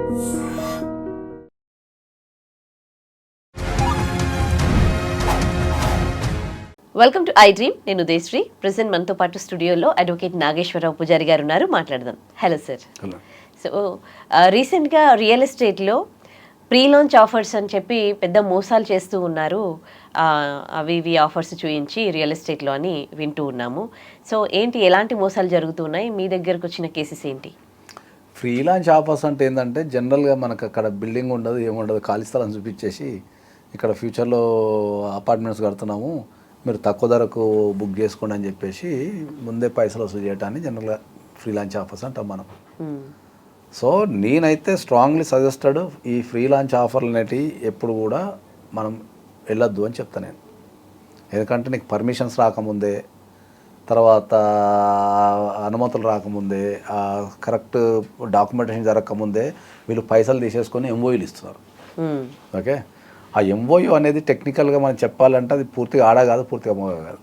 Welcome to I dream. నేను Udayasri. Present మనతో పాటు స్టూడియోలో అడ్వకేట్ నాగేశ్వరరావు పూజారి గారు ఉన్నారు. మాట్లాడదాం. Hello sir. సో రీసెంట్గా రియల్ ఎస్టేట్లో ప్రీ లాంచ్ ఆఫర్స్ అని చెప్పి పెద్ద మోసాలు చేస్తూ ఉన్నారు. అవి ఇవి ఆఫర్స్ చూయించి రియల్ ఎస్టేట్లో అని వింటూ ఉన్నాము. సో ఏంటి, ఎలాంటి మోసాలు జరుగుతున్నాయి? మీ దగ్గరకు వచ్చిన కేసెస్ ఏంటి? ఫ్రీ లాంచ్ ఆఫర్స్ అంటే ఏంటంటే జనరల్గా మనకు అక్కడ బిల్డింగ్ ఉండదు, ఏముండదు, ఖాళీ స్థలం చూపించేసి ఇక్కడ ఫ్యూచర్లో అపార్ట్మెంట్స్ కడుతున్నాము, మీరు తక్కువ ధరకు బుక్ చేసుకోండి అని చెప్పేసి ముందే పైసలు వసూలు చేయడాన్ని జనరల్గా ఫ్రీ లాంచ్ ఆఫర్స్ అంటాం మనం. సో నేనైతే స్ట్రాంగ్లీ సజెస్టెడ్ ఈ ఫ్రీ లాంచ్ ఆఫర్లు అనేటివి ఎప్పుడు కూడా మనం వెళ్ళొద్దు అని చెప్తాను నేను. ఎందుకంటే నీకు పర్మిషన్స్ రాకముందే, తర్వాత అనుమతులు రాకముందే, కరెక్ట్ డాక్యుమెంటేషన్ జరగకముందే వీళ్ళు పైసలు తీసేసుకొని ఎంఓయూలు ఇస్తున్నారు. ఓకే, ఆ ఎంఓయూ అనేది టెక్నికల్గా మనం చెప్పాలంటే అది పూర్తిగా ఆడా కాదు, పూర్తిగా మోగా కాదు.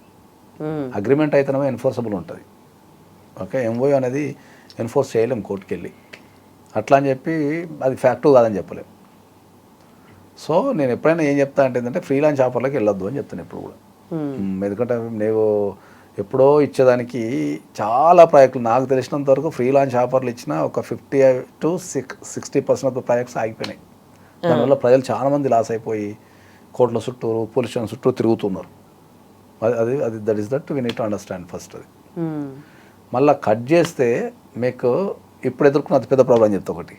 అగ్రిమెంట్ అయితేనే ఎన్ఫోర్సబుల్ ఉంటుంది. ఓకే, ఎంఓయూ అనేది ఎన్ఫోర్స్ చేయలేం కోర్టుకి వెళ్ళి, అట్లా అని చెప్పి అది ఫ్యాక్టు కాదని చెప్పలేం. సో నేను ఎప్పుడైనా ఏం చెప్తా అంటే ఏంటంటే ఫ్రీ లాంచ్ ఆఫర్లోకి వెళ్ళొద్దు అని చెప్తాను ఎప్పుడు కూడా. ఎందుకంటే నేను ఎప్పుడో ఇచ్చేదానికి చాలా ప్రాజెక్టులు నాకు తెలిసినంత వరకు ఫ్రీ లాంచ్ ఆఫర్లు ఇచ్చిన ఒక 50 to 60% ఆఫ్ ద ప్రాజెక్ట్స్ ఆగిపోయినాయి. దానివల్ల ప్రజలు చాలామంది లాస్ అయిపోయి కోర్టుల చుట్టూ, పోలీస్ స్టేషన్ చుట్టూ తిరుగుతున్నారు. అది అది that is that we need to understand first. అది మళ్ళీ కట్ చేస్తే మీకు ఇప్పుడు ఎదుర్కొన్న అతిపెద్ద ప్రాబ్లం చెప్తా. ఒకటి,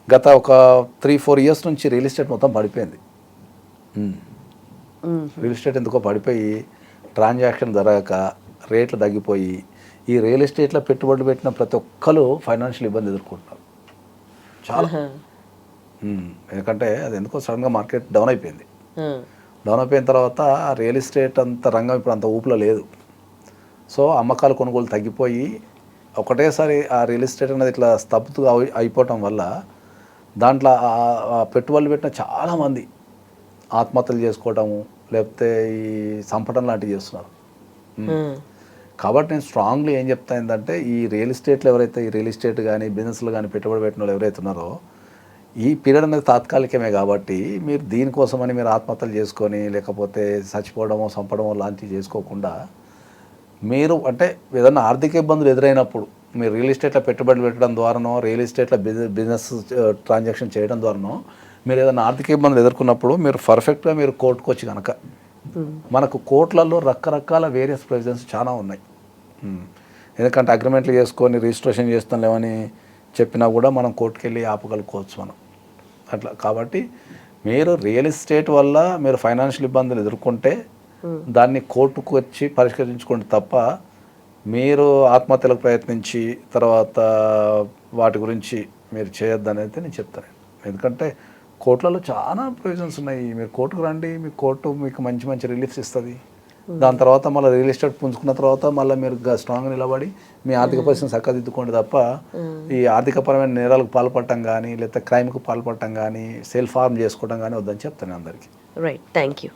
గత ఒక 3-4 years నుంచి రియల్ ఎస్టేట్ మొత్తం పడిపోయింది. రియల్ ఎస్టేట్ ఎందుకో పడిపోయి ట్రాన్సాక్షన్ జరగక రేట్లు తగ్గిపోయి ఈ రియల్ ఎస్టేట్లో పెట్టుబడులు పెట్టిన ప్రతి ఒక్కరు ఫైనాన్షియల్ ఇబ్బంది ఎదుర్కొంటున్నారు చాలా. ఎందుకంటే అది ఎందుకో సడన్గా మార్కెట్ డౌన్ అయిపోయింది. డౌన్ అయిపోయిన తర్వాత రియల్ ఎస్టేట్ అంత రంగం ఇప్పుడు అంత ఊపులో లేదు. సో అమ్మకాలు కొనుగోలు తగ్గిపోయి ఒకటేసారి ఆ రియల్ ఎస్టేట్ అనేది ఇట్లా స్తబ్దుగా అయిపోవటం వల్ల దాంట్లో పెట్టుబడులు పెట్టిన చాలామంది ఆత్మహత్యలు చేసుకోవటము, లేకపోతే ఈ సంపటం లాంటివి చేస్తున్నారు. కాబట్టి నేను స్ట్రాంగ్లీ ఏం చెప్తా ఏంటంటే ఈ రియల్ ఎస్టేట్లో ఎవరైతే ఈ రియల్ ఎస్టేట్ కానీ బిజినెస్లు కానీ పెట్టుబడి పెట్టిన వాళ్ళు ఎవరైతే ఉన్నారో ఈ పీరియడ్ అనేది తాత్కాలికమే కాబట్టి మీరు దీనికోసమని మీరు ఆత్మహత్యలు చేసుకొని లేకపోతే చచ్చిపోవడమో చంపడమో లాంటివి చేసుకోకుండా మీరు అంటే ఏదైనా ఆర్థిక ఇబ్బందులు ఎదురైనప్పుడు మీరు రియల్ ఎస్టేట్లో పెట్టుబడులు పెట్టడం ద్వారానో రియల్ ఎస్టేట్లో బిజినెస్ ట్రాన్సాక్షన్ చేయడం ద్వారానో మీరు ఏదైనా ఆర్థిక ఇబ్బందులు ఎదుర్కొన్నప్పుడు మీరు పర్ఫెక్ట్గా మీరు కోర్టుకు వచ్చి కనుక మనకు కోర్టులలో రకరకాల వేరియస్ ప్రొవిజన్స్ చాలా ఉన్నాయి. ఎందుకంటే అగ్రిమెంట్లు చేసుకొని రిజిస్ట్రేషన్ చేస్తాం లేవని చెప్పినా కూడా మనం కోర్టుకు వెళ్ళి ఆపగలుకోవచ్చు మనం అట్లా. కాబట్టి మీరు రియల్ ఎస్టేట్ వల్ల మీరు ఫైనాన్షియల్ ఇబ్బందులు ఎదుర్కొంటే దాన్ని కోర్టుకు వచ్చి పరిష్కరించుకోండి తప్ప మీరు ఆత్మహత్యలకు ప్రయత్నించి తర్వాత వాటి గురించి మీరు చేయొద్దనేది నేను చెప్తాను. ఎందుకంటే కోర్టులలో చాలా ప్రొవిజన్స్ ఉన్నాయి. మీరు కోర్టుకు రండి, మీ కోర్టు మీకు మంచి మంచి రిలీఫ్స్ ఇస్తుంది. దాని తర్వాత మళ్ళీ రియల్ ఎస్టేట్ పుంజుకున్న తర్వాత మళ్ళీ మీరు స్ట్రాంగ్గా నిలబడి మీ ఆర్థిక పరిస్థితిని చక్కదిద్దుకోండి తప్ప ఈ ఆర్థికపరమైన నేరాలకు పాల్పడటం కానీ లేకపోతే క్రైమ్కు పాల్పడటం కానీ సెల్ఫ్ హార్మ్ చేసుకోవడం కానీ వద్దని చెప్తాను అందరికీ. Right, thank you.